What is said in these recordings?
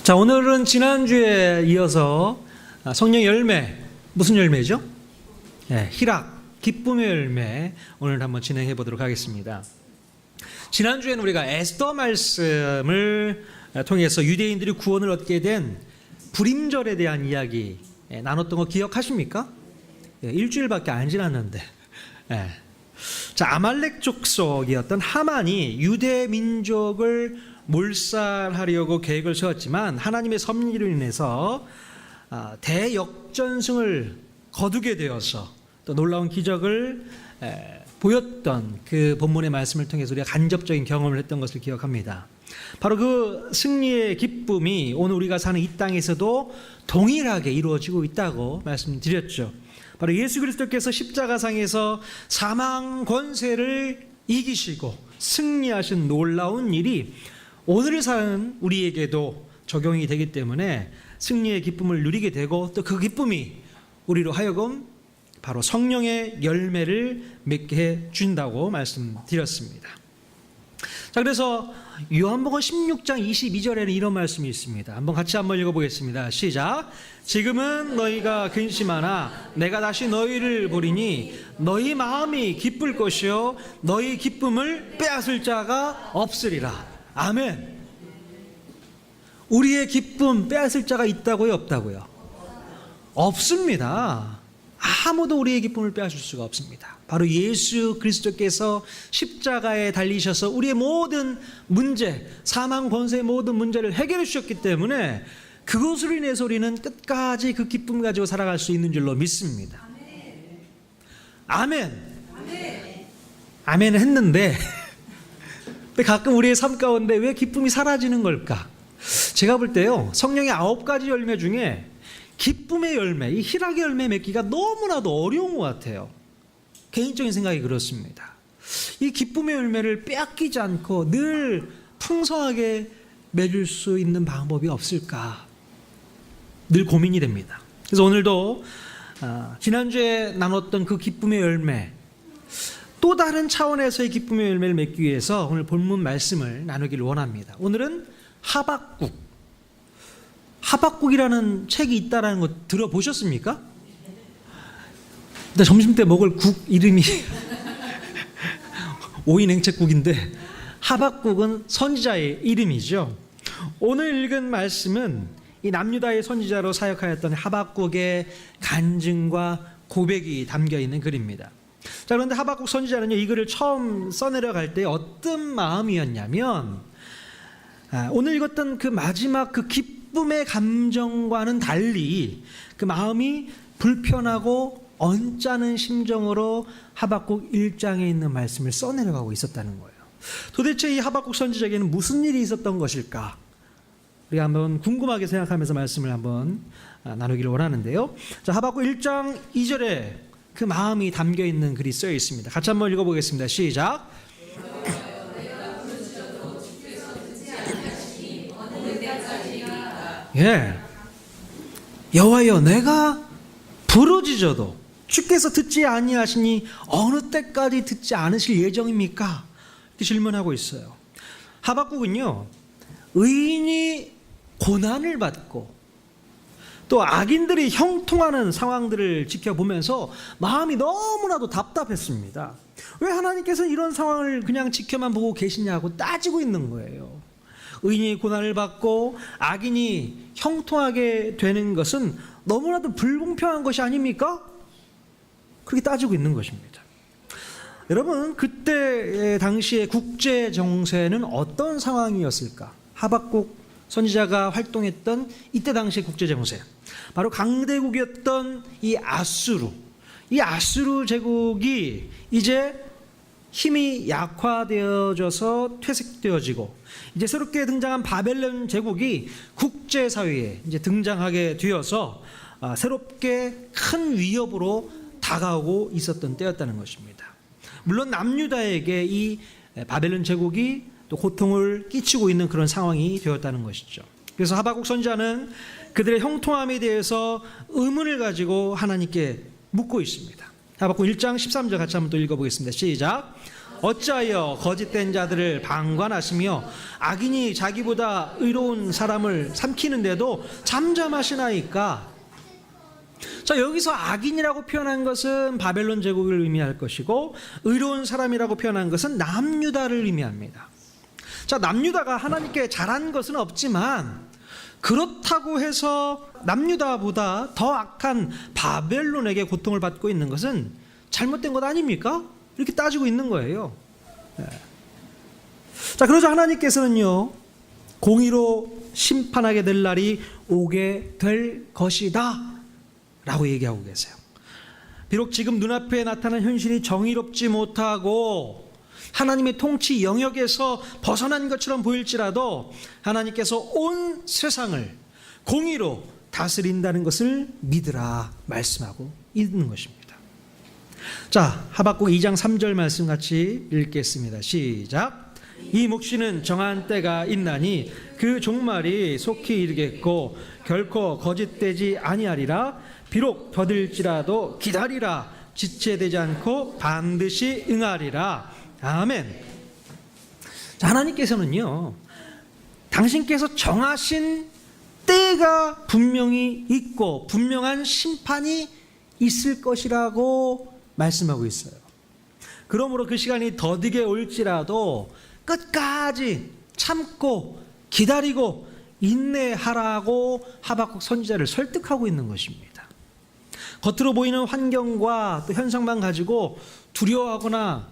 자, 오늘은 지난주에 이어서 성령 열매, 무슨 열매죠? 희락, 기쁨의 열매, 오늘 한번 진행해 보도록 하겠습니다. 지난주에는 우리가 에스더 말씀을 통해서 유대인들이 구원을 얻게 된 불임절에 대한 이야기 나눴던 거 기억하십니까? 일주일밖에 안 지났는데. 자, 아말렉 족속이었던 하만이 유대 민족을 몰살하려고 계획을 세웠지만 하나님의 섭리로 인해서 대역전승을 거두게 되어서 또 놀라운 기적을 보였던 그 본문의 말씀을 통해서 우리가 간접적인 경험을 했던 것을 기억합니다. 바로 그 승리의 기쁨이 오늘 우리가 사는 이 땅에서도 동일하게 이루어지고 있다고 말씀드렸죠. 바로 예수 그리스도께서 십자가상에서 사망 권세를 이기시고 승리하신 놀라운 일이 오늘을 사는 우리에게도 적용이 되기 때문에 승리의 기쁨을 누리게 되고 또 그 기쁨이 우리로 하여금 바로 성령의 열매를 맺게 해준다고 말씀드렸습니다. 자, 그래서 요한복음 16장 22절에는 이런 말씀이 있습니다. 같이 한번 읽어보겠습니다. 시작. 지금은 너희가 근심하나 내가 다시 너희를 보리니 너희 마음이 기쁠 것이요 너희 기쁨을 빼앗을 자가 없으리라. 아멘. 우리의 기쁨 빼앗을 자가 있다고요, 없다고요? 없습니다. 아무도 우리의 기쁨을 빼앗을 수가 없습니다. 바로 예수 그리스도께서 십자가에 달리셔서 우리의 모든 문제, 사망 권세의 모든 문제를 해결해 주셨기 때문에 그것으로 인해서 우리는 끝까지 그 기쁨 가지고 살아갈 수 있는 줄로 믿습니다. 아멘. 아멘 했는데 가끔 우리의 삶 가운데 왜 기쁨이 사라지는 걸까? 제가 볼 때요, 성령의 9가지 열매 중에 기쁨의 열매, 이 희락의 열매 맺기가 너무나도 어려운 것 같아요. 개인적인 생각이 그렇습니다. 이 기쁨의 열매를 빼앗기지 않고 늘 풍성하게 맺을 수 있는 방법이 없을까? 늘 고민이 됩니다. 그래서 오늘도 지난주에 나눴던 그 기쁨의 열매, 또 다른 차원에서의 기쁨의 열매를 맺기 위해서 오늘 본문 말씀을 나누기를 원합니다. 오늘은 하박국이라는 책이 있다는 거 들어보셨습니까? 근데 점심 때 먹을 국 이름이 오이냉채국인데 하박국은 선지자의 이름이죠. 오늘 읽은 말씀은 이 남유다의 선지자로 사역하였던 하박국의 간증과 고백이 담겨 있는 글입니다. 자, 그런데 하박국 선지자는요, 이 글을 처음 써내려갈 때 어떤 마음이었냐면 오늘 읽었던 그 마지막 그 기쁨의 감정과는 달리 그 마음이 불편하고 언짢은 심정으로 하박국 1장에 있는 말씀을 써내려가고 있었다는 거예요. 도대체 이 하박국 선지자에게는 무슨 일이 있었던 것일까? 우리가 한번 궁금하게 생각하면서 말씀을 한번 나누기를 원하는데요. 자, 하박국 1장 2절에 그 마음이 담겨 있는 글이 쓰여 있습니다. 같이 한번 읽어보겠습니다. 시작. 여호와여, 내가 부르짖어도 주께서 듣지 아니하시니 어느 때까지 듣지 않으실 예정입니까? 이렇게 질문하고 있어요. 하박국은요, 의인이 고난을 받고 또 악인들이 형통하는 상황들을 지켜보면서 마음이 너무나도 답답했습니다. 왜 하나님께서 이런 상황을 그냥 지켜만 보고 계시냐고 따지고 있는 거예요. 의인이 고난을 받고 악인이 형통하게 되는 것은 너무나도 불공평한 것이 아닙니까? 그렇게 따지고 있는 것입니다. 여러분, 그때 당시의 국제 정세는 어떤 상황이었을까? 하박국 선지자가 활동했던 이때 당시의 국제 정세, 바로 강대국이었던 이 아수르 제국이 이제 힘이 약화되어져서 퇴색되어지고 이제 새롭게 등장한 바벨론 제국이 국제사회에 이제 등장하게 되어서 새롭게 큰 위협으로 다가오고 있었던 때였다는 것입니다. 물론 남유다에게 이 바벨론 제국이 또 고통을 끼치고 있는 그런 상황이 되었다는 것이죠. 그래서 하박국 선지자는 그들의 형통함에 대해서 의문을 가지고 하나님께 묻고 있습니다. 하박국 1장 13절 같이 한번 또 읽어보겠습니다. 시작. 어찌하여 거짓된 자들을 방관하시며 악인이 자기보다 의로운 사람을 삼키는데도 잠잠하시나이까. 자, 여기서 악인이라고 표현한 것은 바벨론 제국을 의미할 것이고, 의로운 사람이라고 표현한 것은 남유다를 의미합니다. 자, 남유다가 하나님께 잘한 것은 없지만 그렇다고 해서 남유다보다 더 악한 바벨론에게 고통을 받고 있는 것은 잘못된 것 아닙니까? 이렇게 따지고 있는 거예요. 자, 그러자 하나님께서는요, 공의로 심판하게 될 날이 오게 될 것이다 라고 얘기하고 계세요. 비록 지금 눈앞에 나타난 현실이 정의롭지 못하고 하나님의 통치 영역에서 벗어난 것처럼 보일지라도 하나님께서 온 세상을 공의로 다스린다는 것을 믿으라 말씀하고 있는 것입니다. 자, 하박국 2장 3절 말씀 같이 읽겠습니다. 시작. 이 묵시는 정한 때가 있나니 그 종말이 속히 이르겠고 결코 거짓되지 아니하리라. 비록 더딜지라도 기다리라. 지체되지 않고 반드시 응하리라. 아멘. 자, 하나님께서는요, 당신께서 정하신 때가 분명히 있고 분명한 심판이 있을 것이라고 말씀하고 있어요. 그러므로 그 시간이 더디게 올지라도 끝까지 참고 기다리고 인내하라고 하박국 선지자를 설득하고 있는 것입니다. 겉으로 보이는 환경과 또 현상만 가지고 두려워하거나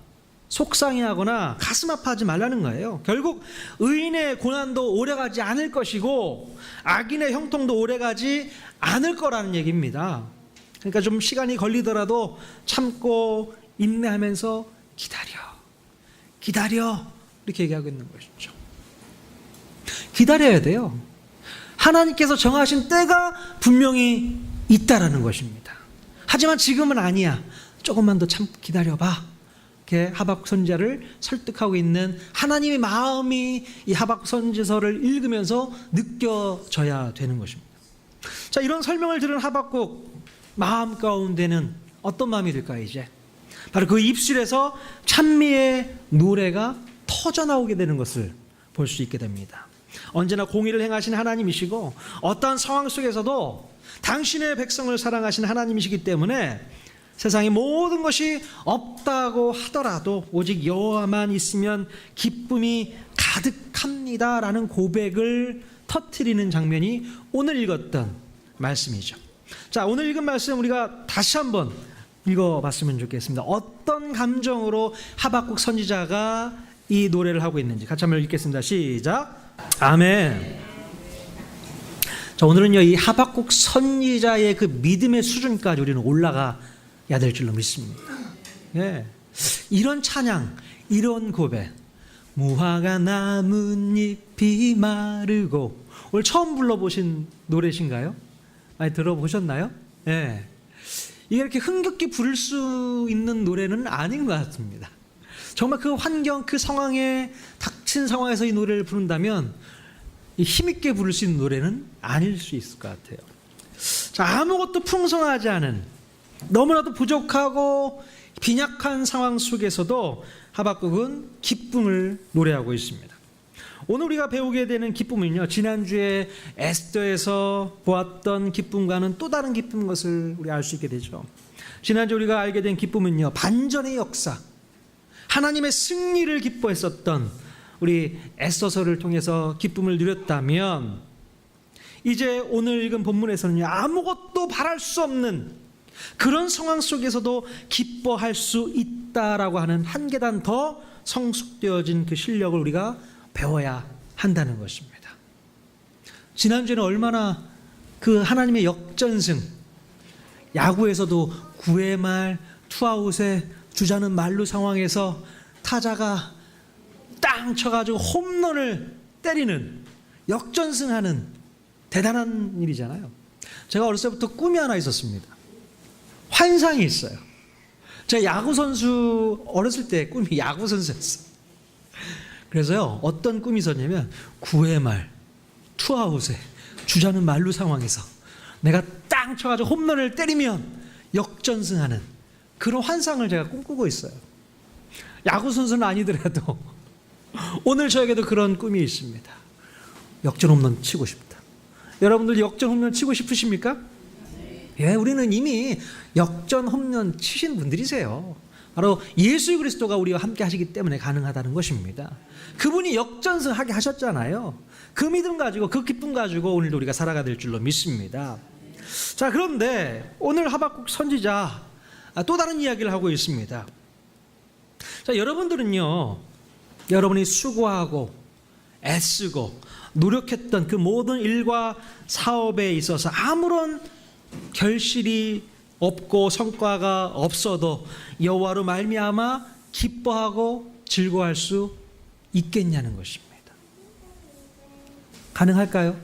속상해하거나 가슴 아파하지 말라는 거예요. 결국 의인의 고난도 오래가지 않을 것이고 악인의 형통도 오래가지 않을 거라는 얘기입니다. 그러니까 좀 시간이 걸리더라도 참고 인내하면서 기다려 이렇게 얘기하고 있는 것이죠. 기다려야 돼요. 하나님께서 정하신 때가 분명히 있다라는 것입니다. 하지만 지금은 아니야. 조금만 더 기다려봐. 이렇게 하박국 선지자를 설득하고 있는 하나님의 마음이 이 하박국 선지서를 읽으면서 느껴져야 되는 것입니다. 자, 이런 설명을 들은 하박국 마음 가운데는 어떤 마음이 들까요? 이제 바로 그 입술에서 찬미의 노래가 터져나오게 되는 것을 볼 수 있게 됩니다. 언제나 공의를 행하신 하나님이시고 어떠한 상황 속에서도 당신의 백성을 사랑하신 하나님이시기 때문에 세상의 모든 것이 없다고 하더라도 오직 여호와만 있으면 기쁨이 가득합니다라는 고백을 터뜨리는 장면이 오늘 읽었던 말씀이죠. 자, 오늘 읽은 말씀 우리가 다시 한번 읽어봤으면 좋겠습니다. 어떤 감정으로 하박국 선지자가 이 노래를 하고 있는지 같이 한번 읽겠습니다. 시작. 아멘. 자, 오늘은요, 이 하박국 선지자의 그 믿음의 수준까지 우리는 올라가야 될 줄로 믿습니다. 예. 이런 찬양, 이런 고백, 무화과 나뭇잎이 마르고, 오늘 처음 불러보신 노래신가요? 많이 들어보셨나요? 예. 이게 이렇게 흥겹게 부를 수 있는 노래는 아닌 것 같습니다. 정말 그 환경, 그 상황에 닥친 상황에서 이 노래를 부른다면 힘있게 부를 수 있는 노래는 아닐 수 있을 것 같아요. 자, 아무것도 풍성하지 않은, 너무나도 부족하고 빈약한 상황 속에서도 하박국은 기쁨을 노래하고 있습니다. 오늘 우리가 배우게 되는 기쁨은요, 지난주에 에스더에서 보았던 기쁨과는 또 다른 기쁨인 것을 우리 알 수 있게 되죠. 지난주 우리가 알게 된 기쁨은요, 반전의 역사, 하나님의 승리를 기뻐했었던 우리 에스더서를 통해서 기쁨을 누렸다면, 이제 오늘 읽은 본문에서는요, 아무것도 바랄 수 없는 그런 상황 속에서도 기뻐할 수 있다라고 하는 한 계단 더 성숙되어진 그 실력을 우리가 배워야 한다는 것입니다. 지난주에는 얼마나 그 하나님의 역전승, 야구에서도 9회 말 투아웃에 주자는 만루 상황에서 타자가 땅 쳐가지고 홈런을 때리는, 역전승하는 대단한 일이잖아요. 제가 어렸을 때부터 꿈이 하나 있었습니다. 환상이 있어요. 제가 야구선수, 어렸을 때 꿈이 야구선수였어요. 그래서요, 어떤 꿈이 있었냐면 9회 말 투아웃에 주자는 만루 상황에서 내가 땅 쳐가지고 홈런을 때리면 역전승하는 그런 환상을 제가 꿈꾸고 있어요. 야구 선수는 아니더라도 오늘 저에게도 그런 꿈이 있습니다. 역전 홈런 치고 싶다. 여러분들 역전 홈런 치고 싶으십니까? 예, 우리는 이미 역전 홈런 치신 분들이세요. 바로 예수 그리스도가 우리와 함께 하시기 때문에 가능하다는 것입니다. 그분이 역전승하게 하셨잖아요. 그 믿음 가지고 그 기쁨 가지고 오늘도 우리가 살아가야 될 줄로 믿습니다. 자, 그런데 오늘 하박국 선지자 또 다른 이야기를 하고 있습니다. 자, 여러분들은요, 여러분이 수고하고 애쓰고 노력했던 그 모든 일과 사업에 있어서 아무런 결실이 없고 성과가 없어도 여호와로 말미암아 기뻐하고 즐거워할 수 있겠냐는 것입니다. 가능할까요?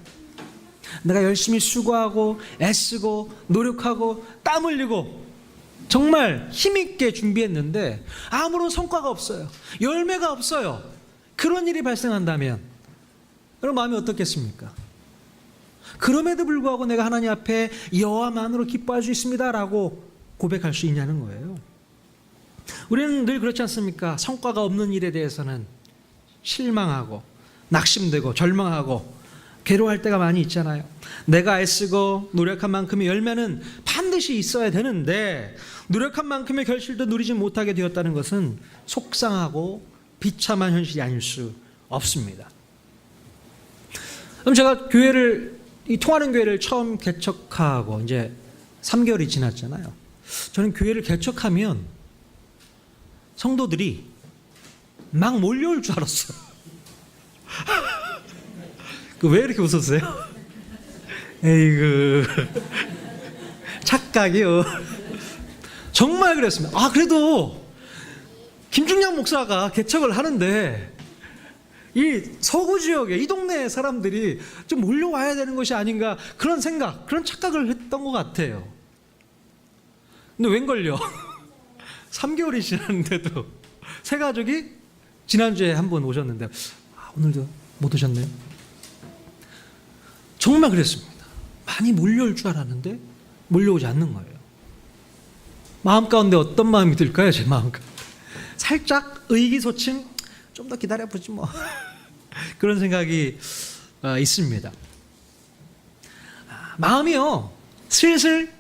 내가 열심히 수고하고 애쓰고 노력하고 땀 흘리고 정말 힘있게 준비했는데 아무런 성과가 없어요. 열매가 없어요. 그런 일이 발생한다면 여러분 마음이 어떻겠습니까? 그럼에도 불구하고 내가 하나님 앞에 여호와만으로 기뻐할 수 있습니다 라고 고백할 수 있냐는 거예요. 우리는 늘 그렇지 않습니까? 성과가 없는 일에 대해서는 실망하고 낙심되고 절망하고 괴로워할 때가 많이 있잖아요. 내가 애쓰고 노력한 만큼의 열매는 반드시 있어야 되는데 노력한 만큼의 결실도 누리지 못하게 되었다는 것은 속상하고 비참한 현실이 아닐 수 없습니다. 그럼 제가 이 통하는 교회를 처음 개척하고 이제 3개월이 지났잖아요. 저는 교회를 개척하면 성도들이 막 몰려올 줄 알았어요. 왜 이렇게 웃었어요? 에이그 착각이요. 정말 그랬습니다. 그래도 김중량 목사가 개척을 하는데 이 서구 지역에 이 동네 사람들이 좀 몰려와야 되는 것이 아닌가 그런 생각, 그런 착각을 했던 것 같아요. 근데 웬걸요? 3개월이 지났는데도 새 가족이 지난주에 한 번 오셨는데 오늘도 못 오셨네요. 정말 그랬습니다. 많이 몰려올 줄 알았는데 몰려오지 않는 거예요. 마음 가운데 어떤 마음이 들까요? 제 마음 가운데 살짝 의기소침, 좀 더 기다려보지 뭐 그런 생각이 있습니다. 마음이요 슬슬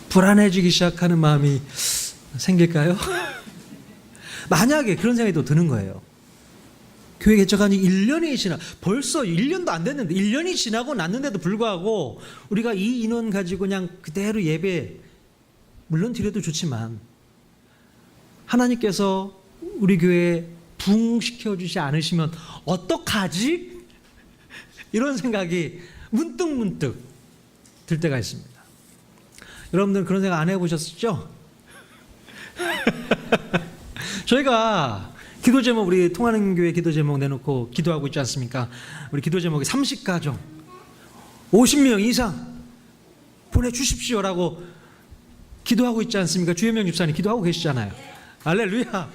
불안해지기 시작하는 마음이 생길까요? 만약에 그런 생각이 또 드는 거예요. 교회 개척한 지 1년이 지나 벌써 1년도 안 됐는데 1년이 지나고 났는데도 불구하고 우리가 이 인원 가지고 그냥 그대로 예배 물론 드려도 좋지만 하나님께서 우리 교회에 부흥시켜 주지 않으시면 어떡하지? 이런 생각이 문득 들 때가 있습니다. 여러분들은 그런 생각 안 해보셨죠? 저희가 기도 제목, 우리 통하는 교회 기도 제목 내놓고 기도하고 있지 않습니까? 우리 기도 제목이 30가정 50명 이상 보내주십시오라고 기도하고 있지 않습니까? 주혜명 집사님 기도하고 계시잖아요. 할렐루야.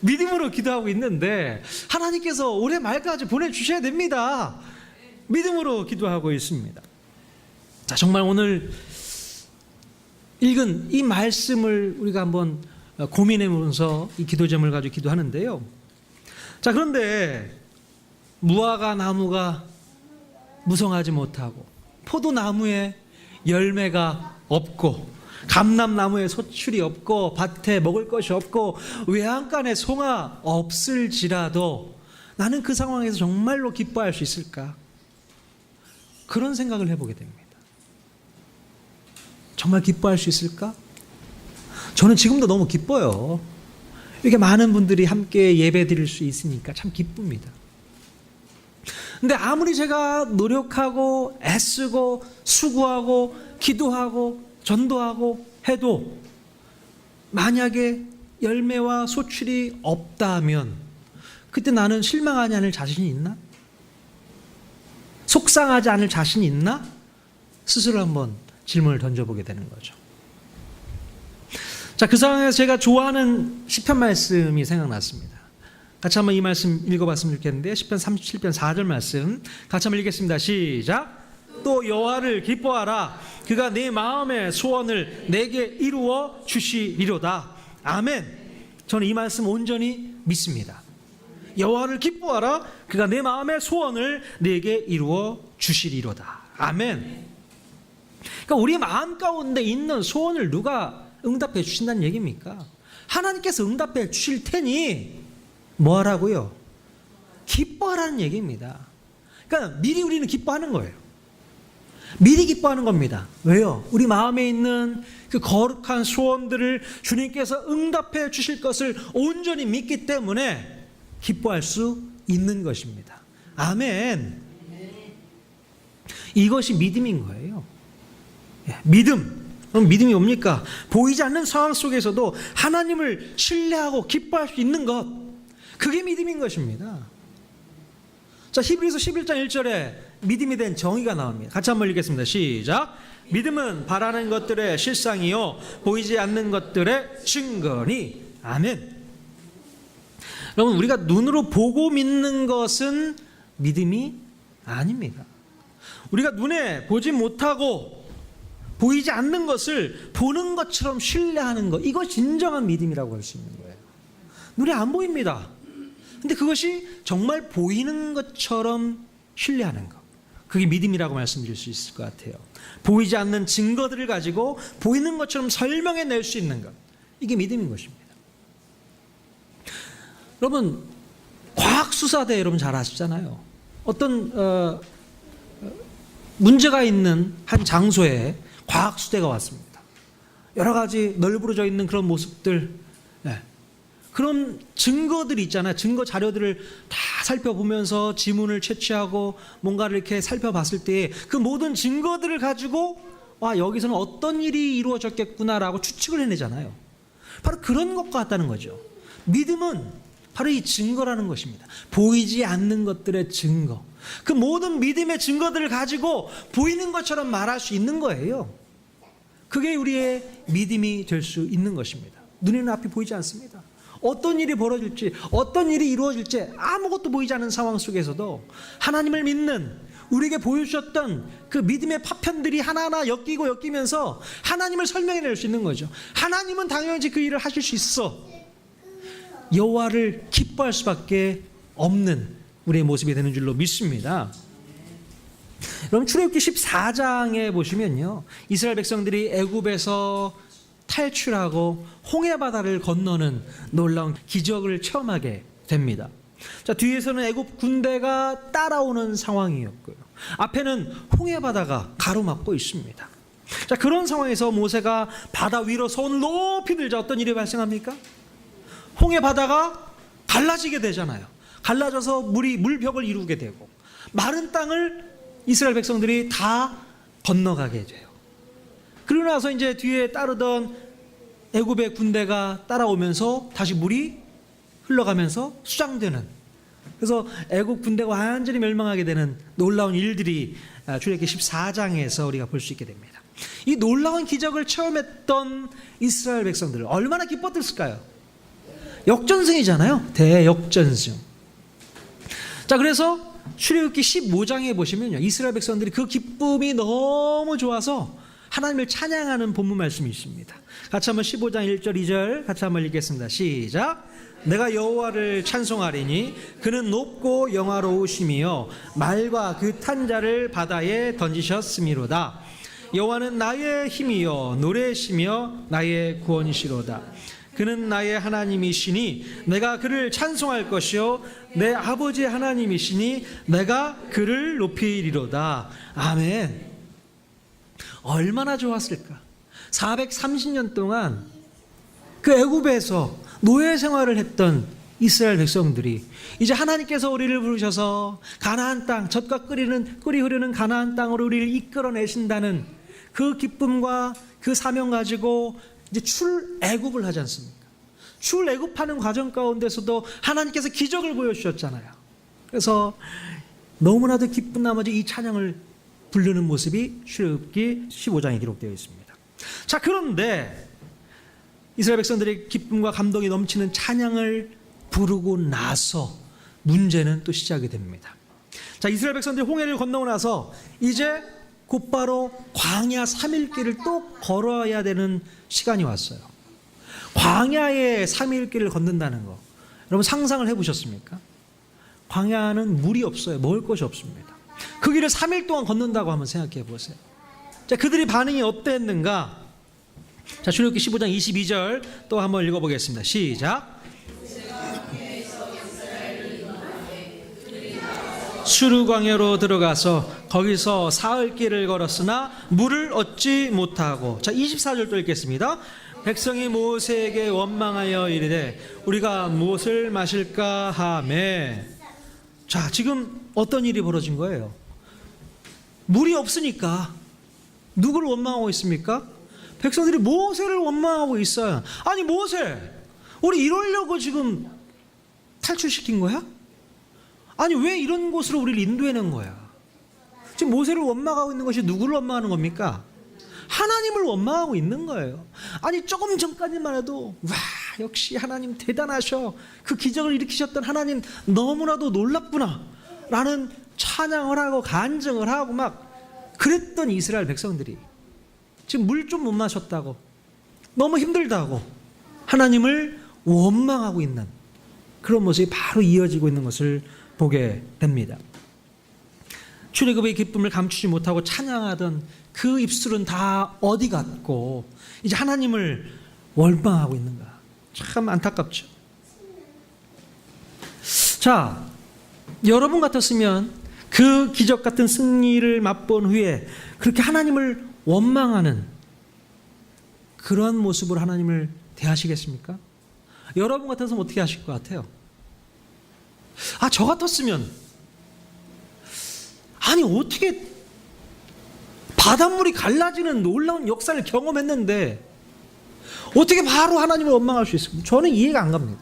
믿음으로 기도하고 있는데 하나님께서 올해 말까지 보내주셔야 됩니다. 믿음으로 기도하고 있습니다. 자, 정말 오늘 읽은 이 말씀을 우리가 한번 고민해보면서 이 기도 제목을 가지고 기도하는데요. 자, 그런데 무화과 나무가 무성하지 못하고 포도나무에 열매가 없고 감람나무에 소출이 없고 밭에 먹을 것이 없고 외양간에 송아 없을지라도 나는 그 상황에서 정말로 기뻐할 수 있을까? 그런 생각을 해보게 됩니다. 정말 기뻐할 수 있을까? 저는 지금도 너무 기뻐요. 이렇게 많은 분들이 함께 예배 드릴 수 있으니까 참 기쁩니다. 근데 아무리 제가 노력하고 애쓰고 수고하고 기도하고 전도하고 해도 만약에 열매와 소출이 없다면 그때 나는 실망하지 않을 자신이 있나? 속상하지 않을 자신이 있나? 스스로 한번 질문을 던져보게 되는 거죠. 자, 그 상황에서 제가 좋아하는 시편 말씀이 생각났습니다. 같이 한번 이 말씀 읽어봤으면 좋겠는데 시편 37편 4절 말씀 같이 한번 읽겠습니다. 시작. 또 여호와를 기뻐하라. 그가 내 마음의 소원을 내게 이루어 주시리로다. 아멘. 저는 이 말씀 온전히 믿습니다. 여호와를 기뻐하라. 그가 내 마음의 소원을 내게 이루어 주시리로다. 아멘. 그러니까 우리 마음 가운데 있는 소원을 누가 응답해 주신다는 얘기입니까? 하나님께서 응답해 주실 테니 뭐 하라고요? 기뻐하라는 얘기입니다. 그러니까 미리 우리는 기뻐하는 거예요. 미리 기뻐하는 겁니다. 왜요? 우리 마음에 있는 그 거룩한 소원들을 주님께서 응답해 주실 것을 온전히 믿기 때문에 기뻐할 수 있는 것입니다. 아멘. 이것이 믿음인 거예요. 믿음. 그럼 믿음이 뭡니까? 보이지 않는 상황 속에서도 하나님을 신뢰하고 기뻐할 수 있는 것. 그게 믿음인 것입니다. 자, 히브리서 11장 1절에 믿음이 된 정의가 나옵니다. 같이 한번 읽겠습니다. 시작. 믿음은 바라는 것들의 실상이요 보이지 않는 것들의 증거니. 아멘. 여러분, 우리가 눈으로 보고 믿는 것은 믿음이 아닙니다. 우리가 눈에 보지 못하고 보이지 않는 것을 보는 것처럼 신뢰하는 것, 이거 진정한 믿음이라고 할 수 있는 거예요. 눈에 안 보입니다. 근데 그것이 정말 보이는 것처럼 신뢰하는 것, 그게 믿음이라고 말씀드릴 수 있을 것 같아요. 보이지 않는 증거들을 가지고 보이는 것처럼 설명해낼 수 있는 것, 이게 믿음인 것입니다. 여러분, 과학수사대 여러분 잘 아시잖아요. 어떤 문제가 있는 한 장소에 과학수대가 왔습니다. 여러 가지 널브러져 있는 그런 모습들, 그런 증거들이 있잖아요. 증거 자료들을 다 살펴보면서 지문을 채취하고 뭔가를 이렇게 살펴봤을 때 그 모든 증거들을 가지고 여기서는 어떤 일이 이루어졌겠구나라고 추측을 해내잖아요. 바로 그런 것과 같다는 거죠. 믿음은 바로 이 증거라는 것입니다. 보이지 않는 것들의 증거. 그 모든 믿음의 증거들을 가지고 보이는 것처럼 말할 수 있는 거예요. 그게 우리의 믿음이 될 수 있는 것입니다. 눈에는 앞이 보이지 않습니다. 어떤 일이 벌어질지, 어떤 일이 이루어질지 아무것도 보이지 않는 상황 속에서도 하나님을 믿는 우리에게 보여주셨던 그 믿음의 파편들이 하나하나 엮이면서 하나님을 설명해낼 수 있는 거죠. 하나님은 당연히 그 일을 하실 수 있어. 여호와를 기뻐할 수밖에 없는 우리의 모습이 되는 줄로 믿습니다. 그럼 출애굽기 14장에 보시면요, 이스라엘 백성들이 애굽에서 탈출하고 홍해바다를 건너는 놀라운 기적을 체험하게 됩니다. 자, 뒤에서는 애굽 군대가 따라오는 상황이었고요, 앞에는 홍해바다가 가로막고 있습니다. 자, 그런 상황에서 모세가 바다 위로 손을 높이 들자 어떤 일이 발생합니까? 홍해바다가 갈라지게 되잖아요. 갈라져서 물벽을 이루게 되고 마른 땅을 이스라엘 백성들이 다 건너가게 돼요. 그러고 나서 이제 뒤에 따르던 애굽의 군대가 따라오면서 다시 물이 흘러가면서 수장되는, 그래서 애굽 군대가 완전히 멸망하게 되는 놀라운 일들이 출애굽기 14장에서 우리가 볼 수 있게 됩니다. 이 놀라운 기적을 체험했던 이스라엘 백성들 얼마나 기뻤을까요? 역전승이잖아요. 대역전승. 자, 그래서 출애굽기 15장에 보시면요, 이스라엘 백성들이 그 기쁨이 너무 좋아서 하나님을 찬양하는 본문 말씀이 있습니다. 같이 한번 15장 1절 2절 같이 한번 읽겠습니다. 시작. 내가 여호와를 찬송하리니 그는 높고 영화로우심이요 말과 그 탄 자를 바다에 던지셨음이로다. 여호와는 나의 힘이요 노래시며 나의 구원이시로다. 그는 나의 하나님이시니 내가 그를 찬송할 것이요 내 아버지의 하나님이시니 내가 그를 높이리로다. 아멘. 얼마나 좋았을까. 430년 동안 그 애굽에서 노예 생활을 했던 이스라엘 백성들이 이제 하나님께서 우리를 부르셔서 가나안 땅, 젖과 꿀이 흐르는 가나안 땅으로 우리를 이끌어내신다는 그 기쁨과 그 사명 가지고 이제 출애굽을 하지 않습니까? 출애굽하는 과정 가운데서도 하나님께서 기적을 보여주셨잖아요. 그래서 너무나도 기쁜 나머지 이 찬양을 부르는 모습이 출애굽기 15장에 기록되어 있습니다. 자, 그런데 이스라엘 백성들의 기쁨과 감동이 넘치는 찬양을 부르고 나서 문제는 또 시작이 됩니다. 자, 이스라엘 백성들이 홍해를 건너고 나서 이제 곧바로 광야 3일 길을 또 걸어야 되는 시간이 왔어요. 광야에 3일 길을 걷는다는 거, 여러분 상상을 해보셨습니까? 광야는 물이 없어요. 먹을 것이 없습니다. 그 길을 3일 동안 걷는다고 한번 생각해 보세요. 자, 그들이 반응이 어땠는가? 자, 출애굽기 15장 22절 또 한번 읽어보겠습니다. 시작. 수르 광야로 들어가서 거기서 사흘 길을 걸었으나 물을 얻지 못하고, 자 24절 또 읽겠습니다. 백성이 모세에게 원망하여 이르되 우리가 무엇을 마실까 하매. 자, 지금 어떤 일이 벌어진 거예요? 물이 없으니까 누구를 원망하고 있습니까? 백성들이 모세를 원망하고 있어요. 아니 모세, 우리 이러려고 지금 탈출시킨 거야? 아니 왜 이런 곳으로 우리를 인도해낸 거야? 지금 모세를 원망하고 있는 것이 누구를 원망하는 겁니까? 하나님을 원망하고 있는 거예요. 아니 조금 전까지만 해도 와 역시 하나님 대단하셔, 그 기적을 일으키셨던 하나님 너무나도 놀랍구나 라는 찬양을 하고 간증을 하고 막 그랬던 이스라엘 백성들이 지금 물 좀 못 마셨다고, 너무 힘들다고 하나님을 원망하고 있는 그런 모습이 바로 이어지고 있는 것을 보게 됩니다. 출애굽의 기쁨을 감추지 못하고 찬양하던 그 입술은 다 어디 갔고 이제 하나님을 원망하고 있는가. 참 안타깝죠. 자, 여러분 같았으면 그 기적 같은 승리를 맛본 후에 그렇게 하나님을 원망하는 그런 모습으로 하나님을 대하시겠습니까? 여러분 같아서는 어떻게 하실 것 같아요? 아, 저 같았으면, 아니 어떻게 바닷물이 갈라지는 놀라운 역사를 경험했는데 어떻게 바로 하나님을 원망할 수 있습니까? 저는 이해가 안 갑니다.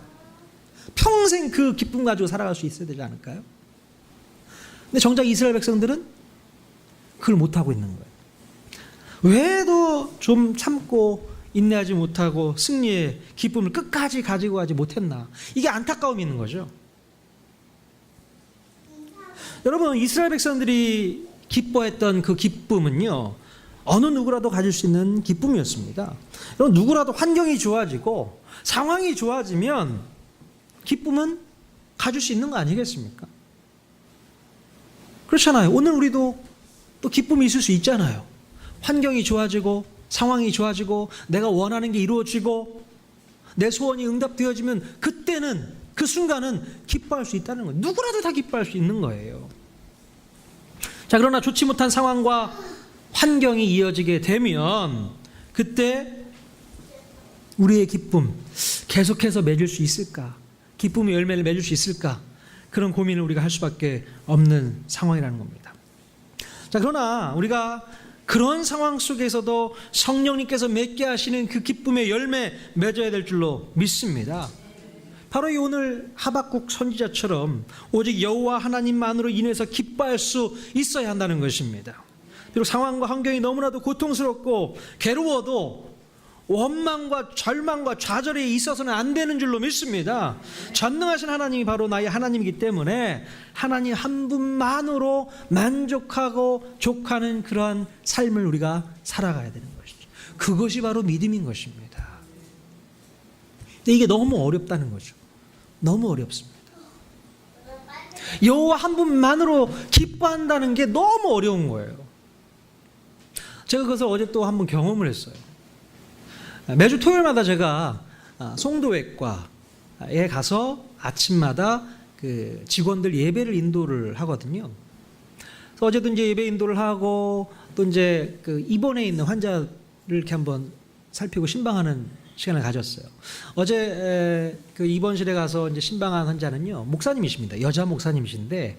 평생 그 기쁨 가지고 살아갈 수 있어야 되지 않을까요? 근데 정작 이스라엘 백성들은 그걸 못하고 있는 거예요. 왜도 좀 참고 인내하지 못하고 승리의 기쁨을 끝까지 가지고 가지 못했나. 이게 안타까움이 있는 거죠. 여러분, 이스라엘 백성들이 기뻐했던 그 기쁨은요, 어느 누구라도 가질 수 있는 기쁨이었습니다. 여러분, 누구라도 환경이 좋아지고 상황이 좋아지면 기쁨은 가질 수 있는 거 아니겠습니까? 그렇잖아요. 오늘 우리도 또 기쁨이 있을 수 있잖아요. 환경이 좋아지고 상황이 좋아지고 내가 원하는 게 이루어지고 내 소원이 응답되어지면 그때는, 그 순간은 기뻐할 수 있다는 거예요. 누구라도 다 기뻐할 수 있는 거예요. 자, 그러나 좋지 못한 상황과 환경이 이어지게 되면 그때 우리의 기쁨 계속해서 맺을 수 있을까? 기쁨의 열매를 맺을 수 있을까? 그런 고민을 우리가 할 수밖에 없는 상황이라는 겁니다. 자, 그러나 우리가 그런 상황 속에서도 성령님께서 맺게 하시는 그 기쁨의 열매 맺어야 될 줄로 믿습니다. 바로 이 오늘 하박국 선지자처럼 오직 여호와 하나님만으로 인해서 기뻐할 수 있어야 한다는 것입니다. 비록 상황과 환경이 너무나도 고통스럽고 괴로워도 원망과 절망과 좌절에 있어서는 안 되는 줄로 믿습니다. 전능하신 하나님이 바로 나의 하나님이기 때문에 하나님 한 분만으로 만족하고 족하는 그러한 삶을 우리가 살아가야 되는 것이죠. 그것이 바로 믿음인 것입니다. 근데 이게 너무 어렵다는 거죠. 너무 어렵습니다. 여호와 한 분만으로 기뻐한다는 게 너무 어려운 거예요. 제가 그것을 어제 또 한번 경험을 했어요. 매주 토요일마다 제가 송도외과에 가서 아침마다 그 직원들 예배를 인도를 하거든요. 그래서 어제도 이제 예배 인도를 하고 또 이제 그 입원해 있는 환자를 이렇게 한번 살피고 신방하는 시간을 가졌어요. 어제 그 입원실에 가서 이제 신방한 환자는요, 목사님이십니다. 여자 목사님이신데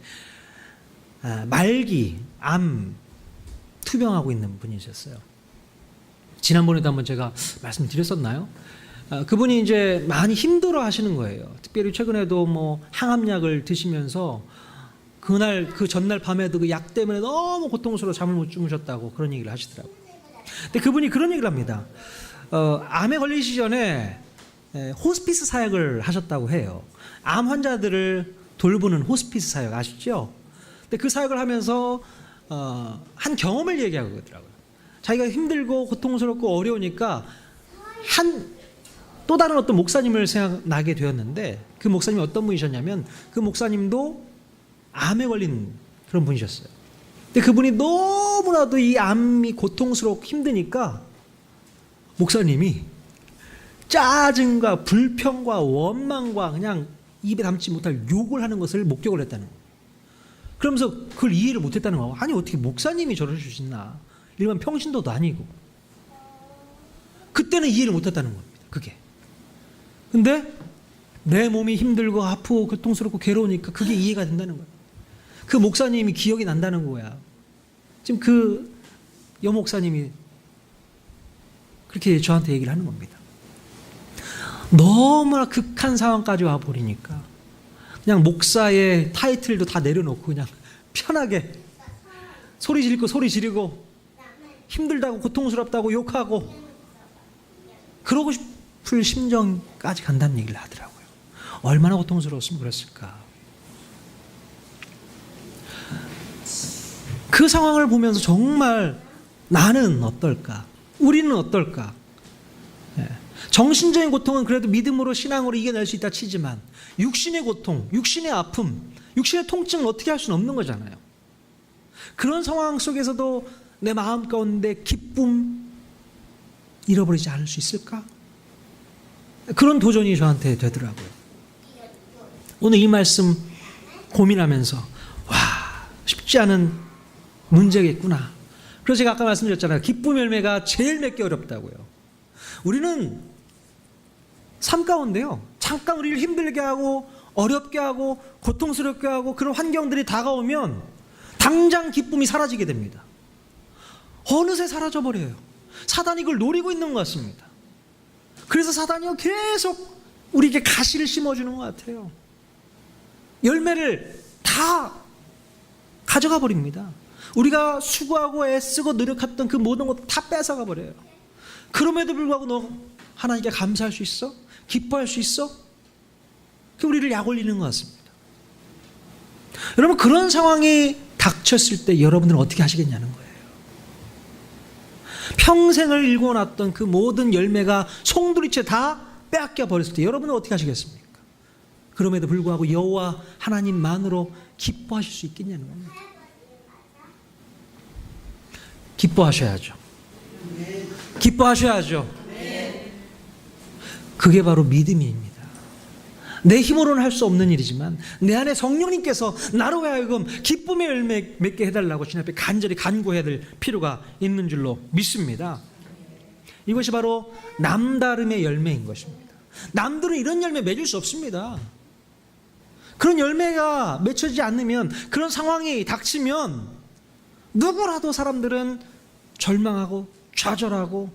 말기, 암 투병하고 있는 분이셨어요. 지난번에도 한번 제가 말씀드렸었나요? 그분이 이제 많이 힘들어 하시는 거예요. 특별히 최근에도 뭐 항암약을 드시면서 그날 그 전날 밤에도 그 약 때문에 너무 고통스러워 잠을 못 주무셨다고 그런 얘기를 하시더라고요. 근데 그분이 그런 얘기를 합니다. 암에 걸리시기 전에 호스피스 사역을 하셨다고 해요. 암 환자들을 돌보는 호스피스 사역 아시죠? 근데 그 사역을 하면서 한 경험을 얘기하더라고요. 자기가 힘들고 고통스럽고 어려우니까 또 다른 어떤 목사님을 생각나게 되었는데, 그 목사님이 어떤 분이셨냐면 그 목사님도 암에 걸린 그런 분이셨어요. 근데 그분이 너무나도 이 암이 고통스럽고 힘드니까 목사님이 짜증과 불평과 원망과 그냥 입에 담지 못할 욕을 하는 것을 목격을 했다는 거예요. 그러면서 그걸 이해를 못했다는 거예요. 아니 어떻게 목사님이 저럴 수 있나, 일반 평신도도 아니고. 그때는 이해를 못했다는 겁니다. 그게. 근데 내 몸이 힘들고 아프고 고통스럽고 괴로우니까 그게 이해가 된다는 거예요. 그 목사님이 기억이 난다는 거야. 지금 그 여목사님이 그렇게 저한테 얘기를 하는 겁니다. 너무나 극한 상황까지 와버리니까 그냥 목사의 타이틀도 다 내려놓고 그냥 편하게 소리 지르고 힘들다고 고통스럽다고 욕하고 그러고 싶을 심정까지 간다는 얘기를 하더라고요. 얼마나 고통스러웠으면 그랬을까. 그 상황을 보면서 정말 나는 어떨까? 우리는 어떨까? 정신적인 고통은 그래도 믿음으로 신앙으로 이겨낼 수 있다 치지만 육신의 고통, 육신의 아픔, 육신의 통증은 어떻게 할 수는 없는 거잖아요. 그런 상황 속에서도 내 마음 가운데 기쁨 잃어버리지 않을 수 있을까? 그런 도전이 저한테 되더라고요. 오늘 이 말씀 고민하면서 와, 쉽지 않은 문제겠구나. 그래서 제가 아까 말씀드렸잖아요. 기쁨 열매가 제일 맺기 어렵다고요. 우리는 삶 가운데요, 잠깐 우리를 힘들게 하고 어렵게 하고 고통스럽게 하고 그런 환경들이 다가오면 당장 기쁨이 사라지게 됩니다. 어느새 사라져버려요. 사단이 그걸 노리고 있는 것 같습니다. 그래서 사단이요 계속 우리에게 가시를 심어주는 것 같아요. 열매를 다 가져가 버립니다. 우리가 수고하고 애쓰고 노력했던 그 모든 것 다 뺏어가 버려요. 그럼에도 불구하고 너 하나님께 감사할 수 있어? 기뻐할 수 있어? 그 우리를 약 올리는 것 같습니다. 여러분, 그런 상황이 닥쳤을 때 여러분들은 어떻게 하시겠냐는 거예요. 평생을 일궈놨던 그 모든 열매가 송두리째 다 빼앗겨 버렸을 때 여러분은 어떻게 하시겠습니까? 그럼에도 불구하고 여호와 하나님만으로 기뻐하실 수 있겠냐는 겁니다. 기뻐하셔야죠. 기뻐하셔야죠. 그게 바로 믿음입니다. 내 힘으로는 할 수 없는 일이지만 내 안에 성령님께서 나로 하여금 기쁨의 열매 맺게 해달라고 주님 앞에 간절히 간구해야 될 필요가 있는 줄로 믿습니다. 이것이 바로 남다름의 열매인 것입니다. 남들은 이런 열매 맺을 수 없습니다. 그런 열매가 맺혀지지 않으면, 그런 상황이 닥치면 누구라도 사람들은 절망하고 좌절하고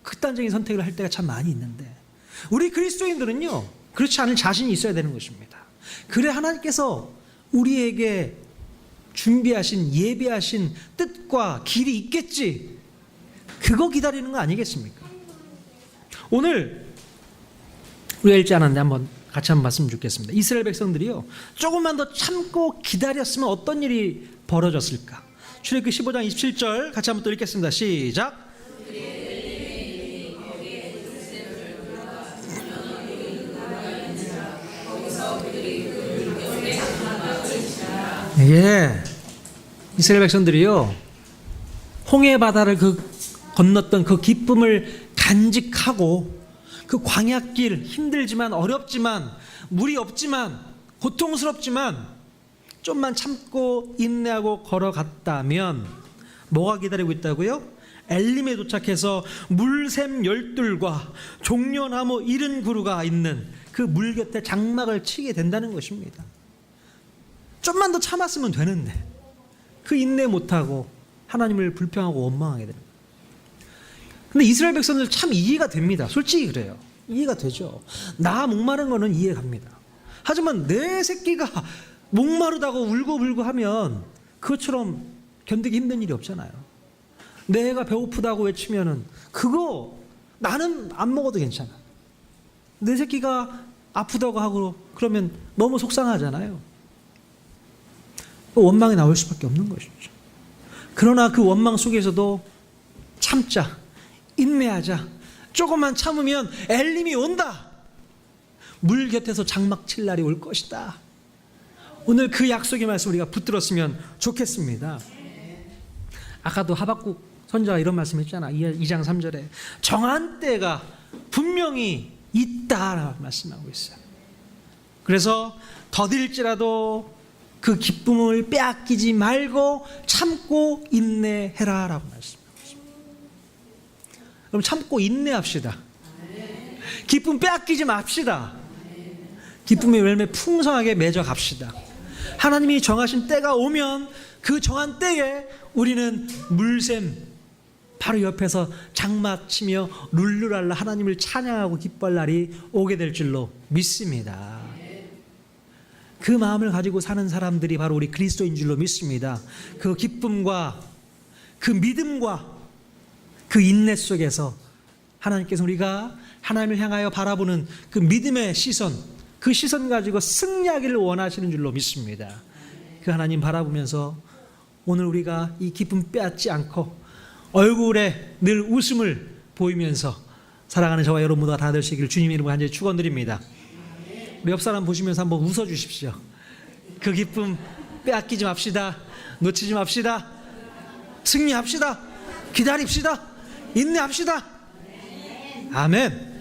극단적인 선택을 할 때가 참 많이 있는데, 우리 그리스도인들은요 그렇지 않을 자신이 있어야 되는 것입니다. 그래 하나님께서 우리에게 준비하신, 예비하신 뜻과 길이 있겠지, 그거 기다리는 거 아니겠습니까? 오늘 우리가 읽지 않았는데 한번 같이 한번 말씀 주겠습니다. 이스라엘 백성들이요 조금만 더 참고 기다렸으면 어떤 일이 벌어졌을까? 출애굽기 15장 27절 같이 한번 또 읽겠습니다. 시작. 예, 이스라엘 백성들이요 홍해 바다를 건넜던 그 기쁨을 간직하고 그 광야길, 힘들지만 어렵지만 물이 없지만 고통스럽지만 좀만 참고 인내하고 걸어갔다면 뭐가 기다리고 있다고요? 엘림에 도착해서 물샘 열둘과 종려나무 70그루가 있는 그 물 곁에 장막을 치게 된다는 것입니다. 좀만 더 참았으면 되는데 그 인내 못하고 하나님을 불평하고 원망하게 됩니다. 근데 이스라엘 백성들 참 이해가 됩니다. 솔직히 그래요. 이해가 되죠. 나 목마른 거는 이해 갑니다. 하지만 내 새끼가 목마르다고 울고불고 하면 그것처럼 견디기 힘든 일이 없잖아요. 내 애가 배고프다고 외치면은 그거 나는 안 먹어도 괜찮아. 내 새끼가 아프다고 하고 그러면 너무 속상하잖아요. 원망이 나올 수밖에 없는 것이죠. 그러나 그 원망 속에서도 참자, 인내하자. 조금만 참으면 엘림이 온다. 물 곁에서 장막 칠 날이 올 것이다. 오늘 그 약속의 말씀 우리가 붙들었으면 좋겠습니다. 아까도 하박국 선자가 이런 말씀했잖아. 2장 3절에 정한 때가 분명히 있다라고 말씀하고 있어요. 그래서 더딜지라도 그 기쁨을 빼앗기지 말고 참고 인내해라라고 말씀하고 있습니다. 그럼 참고 인내합시다. 기쁨 빼앗기지 맙시다. 기쁨의 열매 풍성하게 맺어 갑시다. 하나님이 정하신 때가 오면 그 정한 때에 우리는 물샘 바로 옆에서 장막 치며 룰루랄라 하나님을 찬양하고 기뻐할 날이 오게 될 줄로 믿습니다. 그 마음을 가지고 사는 사람들이 바로 우리 그리스도인 줄로 믿습니다. 그 기쁨과 그 믿음과 그 인내 속에서 하나님께서 우리가 하나님을 향하여 바라보는 그 믿음의 시선, 그 시선 가지고 승리하기를 원하시는 줄로 믿습니다. 그 하나님 바라보면서 오늘 우리가 이 기쁨 빼앗지 않고 얼굴에 늘 웃음을 보이면서 살아가는 저와 여러분 모두가 다 되시기를 주님의 이름으로 간절히 축원드립니다. 우리 옆 사람 보시면서 한번 웃어 주십시오. 그 기쁨 빼앗기지 맙시다. 놓치지 맙시다. 승리합시다. 기다립시다. 인내합시다. 아멘.